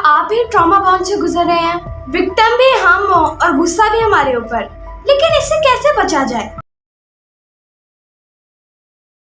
आप ही trauma bound से गुजर रहे हैं, विक्टिम भी हम हो और गुस्सा भी हमारे ऊपर, लेकिन इससे कैसे बचा जाए?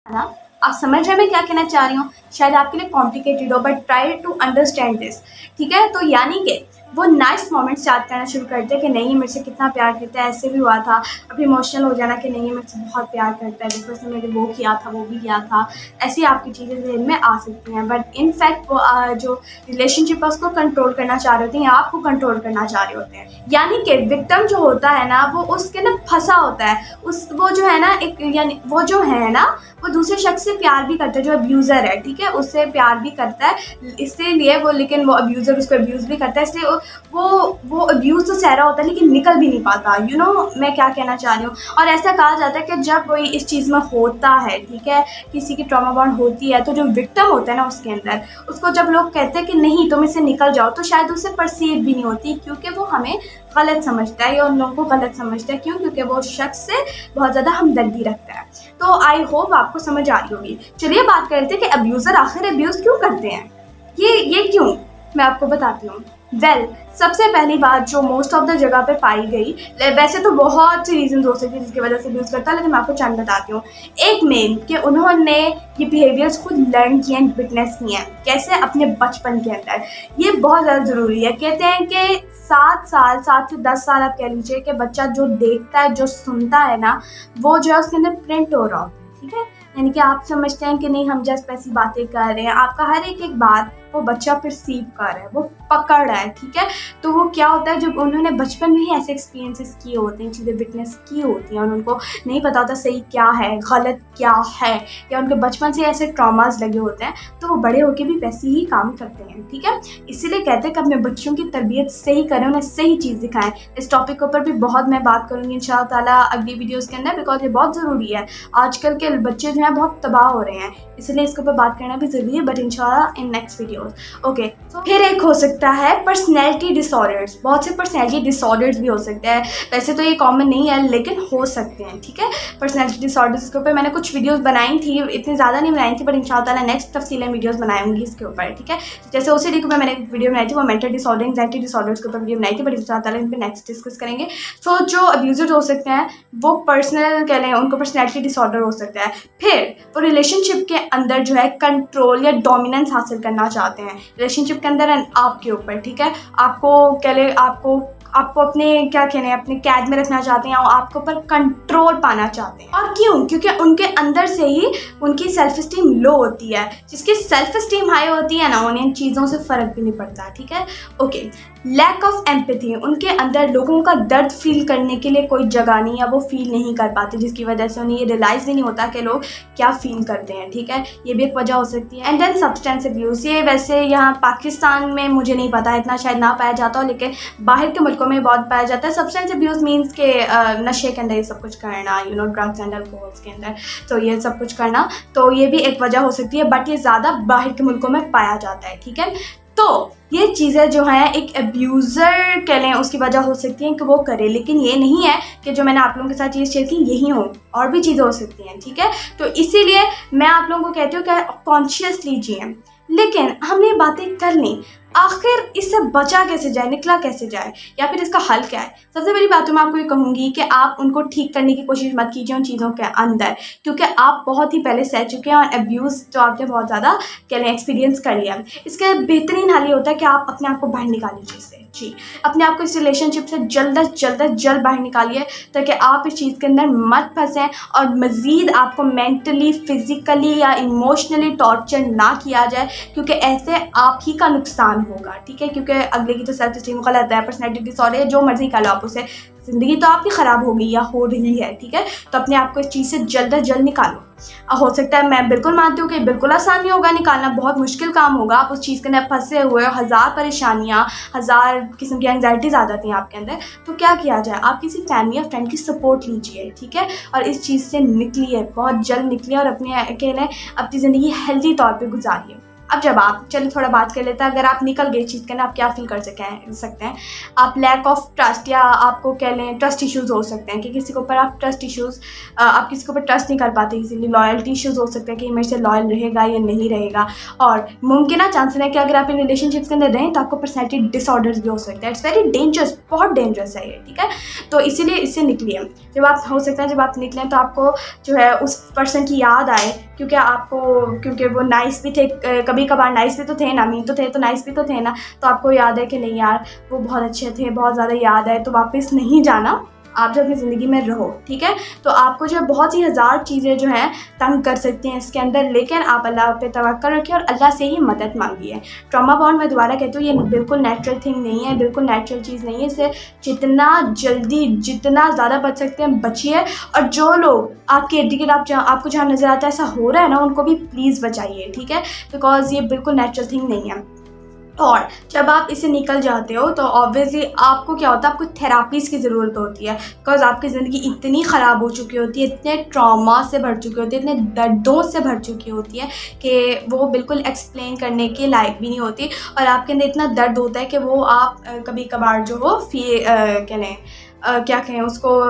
ना, आप समझ रहे हैं मैं क्या कहना चाह रही हूँ? शायद आपके लिए कॉम्प्लिकेटेड हो, but try to understand this. ठीक है, तो यानी कि वो नाइस मोमेंट्स याद करना शुरू करते हैं कि नहीं, मेरे से कितना प्यार करता है, ऐसे भी हुआ था। अब इमोशनल हो जाना कि नहीं, मेरे से बहुत प्यार करता है, बिकॉज उसने मेरे वो किया था, वो भी किया था। ऐसी आपकी चीज़ें जहन में आ सकती हैं, बट इन फैक्ट वो जो रिलेशनशिप है उसको कंट्रोल करना चाह रहे होते हैं या आपको कंट्रोल करना चाह रहे होते हैं। यानी कि विक्टिम जो होता है ना, वो उसके ना फंसा होता है, उस वो जो है ना एक, यानी वो जो है ना, वो दूसरे शख्स से प्यार भी करता है, जो अब्यूज़र है, ठीक है, उससे प्यार भी करता है इसीलिए वो, लेकिन वो अब्यूज़र उसको अब्यूज़ भी करता है, इसलिए वो अब्यूज़ तो सह रहा होता है लेकिन निकल भी नहीं पाता। मैं क्या कहना चाह रही हूँ। और ऐसा कहा जाता है कि जब कोई इस चीज़ में होता है, ठीक है, किसी की ट्रॉमा बॉन्ड होती है, तो जो विक्टिम होता है ना उसके अंदर, उसको जब लोग कहते हैं कि नहीं तुम इससे निकल जाओ, तो शायद उसे परसीव भी नहीं होती, क्योंकि वो हमें गलत समझता है या उन लोगों को गलत समझता है। क्यों? क्योंकि वो शख्स से बहुत ज़्यादा हमदर्दी रखता है। तो आई होप आपको समझ आ रही होगी। चलिए बात करते हैं कि अब्यूज़र आखिर अब्यूज़ क्यों करते हैं, ये क्यों, मैं आपको बताती हूँ। सबसे पहली बात जो मोस्ट ऑफ द जगह पे पाई गई, वैसे तो बहुत सी रीजन हो सकती है जिसकी वजह से अब्यूज़ करता है, लेकिन मैं आपको चंद बताती हूँ। एक मेन कि उन्होंने ये बिहेवियर्स खुद लर्न किए हैं, विटनेस किए हैं, कैसे अपने बचपन के अंदर। ये बहुत ज़्यादा ज़रूरी है। कहते हैं कि 7 से 10 साल आप कह लीजिए कि बच्चा जो देखता है, जो सुनता है ना, वो जो है उसके अंदर प्रिंट हो रहा होता है। ठीक है, यानी कि आप समझते हैं कि नहीं हम जस्ट ऐसी बातें कर रहे हैं, आपका हर एक बात वो बच्चा परसीव कर रहा है, वो पकड़ रहा है। ठीक है, तो वो क्या होता है, जब उन्होंने बचपन में ही ऐसे एक्सपीरियंसेस किए होते हैं, चीज़ें विटनेस की होती हैं और उनको नहीं पता होता सही क्या है, गलत क्या है, या उनके बचपन से ऐसे ट्रॉमास लगे होते हैं, तो वो बड़े होकर भी वैसे ही काम करते हैं। ठीक है, इसीलिए कहते हैं कि अपने बच्चों की तरबियत सही करें, उन्हें सही चीज़ दिखाएं। इस टॉपिक के ऊपर भी बहुत मैं बात करूँगी इंशाअल्लाह ताला अगली वीडियोज़ के अंदर, बिकॉज ये बहुत ज़रूरी है। आजकल के बच्चे जो हैं बहुत तबाह हो रहे हैं, इसलिए इसके ऊपर बात करना भी ज़रूरी है, बट इंशाअल्लाह इन नेक्स्ट वीडियो। ओके, फिर एक हो सकता है पर्सनैलिटी डिसऑर्डर्स। बहुत से पर्सनैलिटी डिसऑर्डर्स भी हो सकते हैं, वैसे तो ये कॉमन नहीं है लेकिन हो सकते हैं। ठीक है, पर्सनैलिटी डिसऑर्डर्स के ऊपर मैंने कुछ वीडियोस बनाई थी, इतनी ज़्यादा नहीं बनाई थी, बट इंशाअल्लाह ताला नेक्स्ट तफसीलें वीडियोस बनाऊंगी इसके ऊपर। ठीक है, जैसे ओसीडी के ऊपर मैंने एक वीडियो बनाई थी, वो मेंटल डिसऑर्डर, एंग्जाइटी डिसऑर्डर्स के ऊपर वीडियो बनाई थी, बट इंशाअल्लाह ताला इन पर नेक्स्ट डिस्कस करेंगे। सो जो अब्यूज़र्स हो सकते हैं वो पर्सनल कह लें, उनको पर्सनैलिटी डिसऑर्डर हो सकता है। फिर वो रिलेशनशिप के अंदर जो है कंट्रोल या डोमिनेंस हासिल करना चाहते हैं रिलेशनशिप के अंदर आपके ऊपर। ठीक है, आपको कह ले, आपको अपने क्या कहने हैं, अपने कैद में रखना चाहते हैं और आपके ऊपर कंट्रोल पाना चाहते हैं। और क्यों? क्योंकि उनके अंदर से ही उनकी सेल्फ स्टीम लो होती है। जिसकी सेल्फ स्टीम हाई होती है ना, उन्हें इन चीज़ों से फ़र्क भी नहीं पड़ता। ठीक है, ओके। लैक ऑफ एम्पैथी, उनके अंदर लोगों का दर्द फील करने के लिए कोई जगह नहीं है, वो फील नहीं कर पाते, जिसकी वजह से उन्हें ये रियलाइज़ भी नहीं होता कि लोग क्या फील करते हैं। ठीक है, ये भी एक वजह हो सकती है। एंड देन सब्सटेंस अब्यूज़, ये वैसे यहाँ पाकिस्तान में मुझे नहीं पता, इतना शायद ना पाया जाता हो, लेकिन बाहर के मुल्कों में बहुत पाया जाता है। सब्सटेंस अब्यूज़ मीन्स के नशे के अंदर ये सब कुछ करना, ड्रग्स एंड अल्कोहल्स के अंदर, तो ये सब कुछ करना, तो ये भी एक वजह हो सकती है, बट ये ज़्यादा बाहर के मुल्कों में पाया जाता है। ठीक है, तो ये चीज़ें जो हैं एक अब्यूज़र कह लें उसकी वजह हो सकती हैं कि वो करे, लेकिन ये नहीं है कि जो मैंने आप लोगों के साथ चीज़ शेयर की यही हो, और भी चीज़ें हो सकती हैं। ठीक है, तो इसीलिए मैं आप लोगों को कहती हूँ कि कॉन्शियसली जिए, लेकिन हमने ये बातें कर ली, आखिर इससे बचा कैसे जाए, निकला कैसे जाए, या फिर इसका हल क्या है? सबसे बड़ी बात तो मैं आपको ये कहूँगी कि आप उनको ठीक करने की कोशिश मत कीजिए उन चीज़ों के अंदर, क्योंकि आप बहुत ही पहले सह चुके हैं और अब्यूज़ तो आपने बहुत ज़्यादा कह लें एक्सपीरियंस कर लिया। इसका बेहतरीन हल ये होता है कि आप अपने आप को बाहर निकालिए इससे। जी, अपने आप को इस रिलेशनशिप से जल्द बाहर निकालिए, ताकि आप इस चीज़ के अंदर मत फंसें और मज़ीद आपको मेंटली, फिज़िकली या इमोशनली टॉर्चर ना किया जाए, क्योंकि ऐसे आप ही का नुकसान होगा। ठीक है, क्योंकि अगले की तो सेल्फ स्टीम गलत है, पर्सनैलिटी डिसऑर्डर, जो मर्जी कर लो आप उसे, ज़िंदगी तो आपकी ख़राब हो गई या हो रही है। ठीक है, तो अपने आप को इस चीज़ से जल्द निकालो। हो सकता है, मैं बिल्कुल मानती हूँ कि बिल्कुल आसान नहीं होगा निकालना, बहुत मुश्किल काम होगा, आप उस चीज़ के अंदर फंसे हुए, हज़ार परेशानियाँ, हज़ार किस्म की एंग्जाइटीज़ आ जाती हैं आपके अंदर। तो क्या किया जाए, आप किसी फैमिली या फ्रेंड की सपोर्ट लीजिए। ठीक है, और इस चीज़ से निकलिए, बहुत जल्द निकलिए और अपने अकेले अपनी ज़िंदगी हेल्दी तौर पर गुजारिए। अब जब आप चलिए थोड़ा बात कर लेते हैं, अगर आप निकल गए चीज़ के ना, आप क्या फील कर सकते हैं। आप लैक ऑफ ट्रस्ट या आपको कह लें ट्रस्ट इश्यूज़ हो सकते हैं कि किसी के ऊपर आप ट्रस्ट इश्यूज़, आप किसी के ऊपर ट्रस्ट नहीं कर पाते, इसीलिए लॉयल्टी इश्यूज़ हो सकते हैं कि मेरे से लॉयल रहेगा या नहीं रहेगा। और मुमकिन चांसेस है कि अगर आप इन रिलेशनशिप्स के अंदर रहें तो आपको पर्सनैलिटी डिसऑर्डर्स भी हो सकते हैं। इट्स वेरी डेंजरस, बहुत डेंजरस है ये, ठीक है। तो इसीलिए इससे निकलिए। जब आप हो सकता है जब आप निकलें तो आपको जो है उस पर्सन की याद आए, क्योंकि वो नाइस भी थे, कभी कभार नाइस भी तो थे ना, मीन तो थे तो नाइस भी तो थे ना, तो आपको याद है कि नहीं यार वो बहुत अच्छे थे, बहुत ज़्यादा याद आए, तो वापस नहीं जाना। आप जब अपनी ज़िंदगी में रहो, ठीक है, तो आपको जो है बहुत ही हज़ार चीज़ें जो हैं तंग कर सकती हैं इसके अंदर, लेकिन आप अल्लाह पे तवक्कल रखिए और अल्लाह से ही मदद मांगिए। ट्रॉमा बॉन्ड मैं दोबारा कहती हूँ, ये बिल्कुल नेचुरल थिंग नहीं है, बिल्कुल नेचुरल चीज़ नहीं है। इससे जितना जल्दी जितना ज़्यादा बच सकते हैं बचिए। और जो लोग आपके इर्द गिर्द आपको जहाँ नज़र आता है ऐसा हो रहा है ना, उनको भी प्लीज़ बचाइए, ठीक है, बिकॉज ये बिल्कुल नेचुरल थिंग नहीं है। और जब आप इसे निकल जाते हो तो ऑब्वियसली आपको क्या होता है, आपको थेरापीज़ की ज़रूरत होती है, बिकॉज आपकी ज़िंदगी इतनी ख़राब हो चुकी होती है, इतने ट्रॉमा से भर चुकी होती है, इतने दर्दों से भर चुकी होती है कि वो बिल्कुल एक्सप्लेन करने के लायक भी नहीं होती। और आपके अंदर इतना दर्द होता है कि वो आप कभी कभार जो हो क्या कहें उसको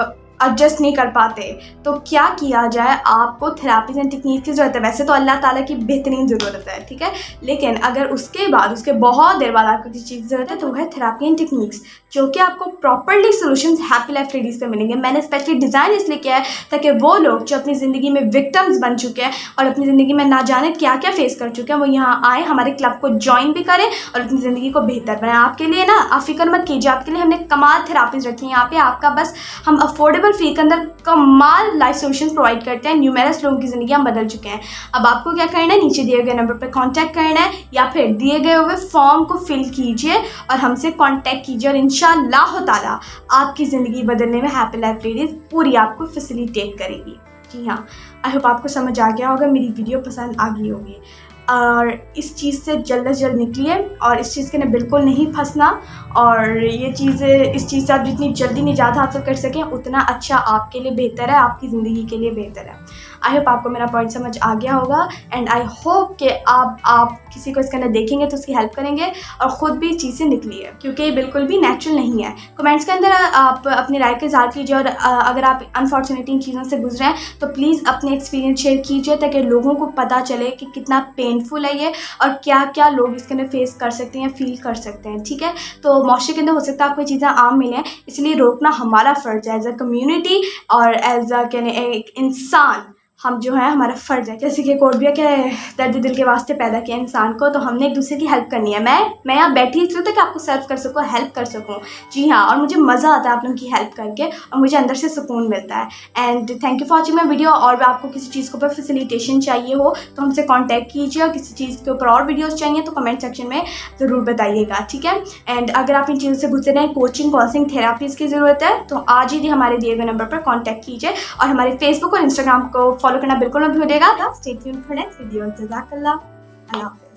एडजस्ट नहीं कर पाते। तो क्या किया जाए, आपको थेरापीज एंड टेक्निक की ज़रूरत है। वैसे तो अल्लाह ताला की बेहतरीन ज़रूरत है, ठीक है, लेकिन अगर उसके बहुत देर बाद आपको किसी चीज़ की ज़रूरत है तो वह है थेरापी एंड टेक्निक्स, जो कि आपको properly solutions happy life ladies पे मिलेंगे। मैंने स्पेशली डिज़ाइन इसलिए किया है ताकि वो लोग जो अपनी ज़िंदगी में विक्टिम्स बन चुके हैं और अपनी ज़िंदगी में ना जाने क्या क्या फेस कर चुके हैं, वो यहाँ आए, हमारे क्लब को ज्वाइन भी करें और अपनी ज़िंदगी को बेहतर बनाएं। आपके लिए ना आप फिक्र मत कीजिए, आपके लिए हमने कमाल थेरापीज रखी हैं यहाँ पे। आपका बस हम अफोर्डेबल फी के अंदर कमाल लाइफ सॉल्यूशंस प्रोवाइड करते हैं। न्यूमेरस लोगों की ज़िंदगी हम बदल चुके हैं। अब आपको क्या करना है, नीचे दिए गए नंबर पर कांटेक्ट करना है या फिर दिए गए हुए फॉर्म को फिल कीजिए और हमसे कांटेक्ट कीजिए और इंशाअल्लाह ताला आपकी ज़िंदगी बदलने में हैप्पी लाइफ लेडीज़ पूरी आपको फैसिलिटेट करेगी। जी हाँ, आई होप आपको समझ आ गया होगा, मेरी वीडियो पसंद आ गई होगी। और इस चीज़ से जल्द से जल्द निकलिए और इस चीज़ के लिए बिल्कुल नहीं फंसना। और ये चीज़ें, इस चीज़ से आप जितनी जल्दी निजात हासिल कर सकें उतना अच्छा आपके लिए बेहतर है, आपकी ज़िंदगी के लिए बेहतर है। आई होप आपको मेरा पॉइंट समझ आ गया होगा एंड आई होप कि आप किसी को इसके अंदर देखेंगे तो उसकी हेल्प करेंगे और ख़ुद भी इस चीज़ से निकलिए, क्योंकि ये बिल्कुल भी नेचुरल नहीं है। कमेंट्स के अंदर आप अपनी राय का इज़हार कीजिए और अगर आप अनफॉर्चुनेटली इन चीज़ों से गुजरे हैं तो प्लीज़ अपने एक्सपीरियंस शेयर कीजिए ताकि लोगों को पता चले कि कितना पेनफुल है ये और क्या क्या लोग इसके अंदर फेस कर सकते हैं, फील कर सकते हैं, ठीक है। तो माशरे के अंदर हो सकता है आपको चीज़ें आम मिलें, इसलिए रोकना हमारा फ़र्ज़ है एज अ कम्यूनिटी और एज अ एक इंसान। हम जो है हमारा फ़र्ज़ है, जैसे कि कोट भी क्या दर्द दिल के वास्ते पैदा किया इंसान को, तो हमने एक दूसरे की हेल्प करनी है। मैं यहाँ बैठी इसलिए तक आपको सर्व कर सकूँ, हेल्प कर सकूँ। जी हाँ, और मुझे मज़ा आता है आप लोगों की हेल्प करके और मुझे अंदर से सुकून मिलता है। And thank you for watching my video. और भी आपको किसी चीज़ के ऊपर फैसिलिटेशन चाहिए हो तो हमसे कॉन्टैक्ट कीजिए और किसी चीज़ के ऊपर और वीडियोज़ चाहिए तो कमेंट सेक्शन में ज़रूर बताइएगा, ठीक है। एंड अगर आप इन चीज़ों से गुजर रहे हैं, कोचिंग काउंसलिंग थेरापीज़ की ज़रूरत है, तो आज ही हमारे दिए गए नंबर पर कॉन्टैक्ट कीजिए और हमारे फेसबुक और इंस्टाग्राम को फॉलो करना बिल्कुल मत भूलिएगा। Stay tuned for next video. Jazakallah. Allah Hafiz.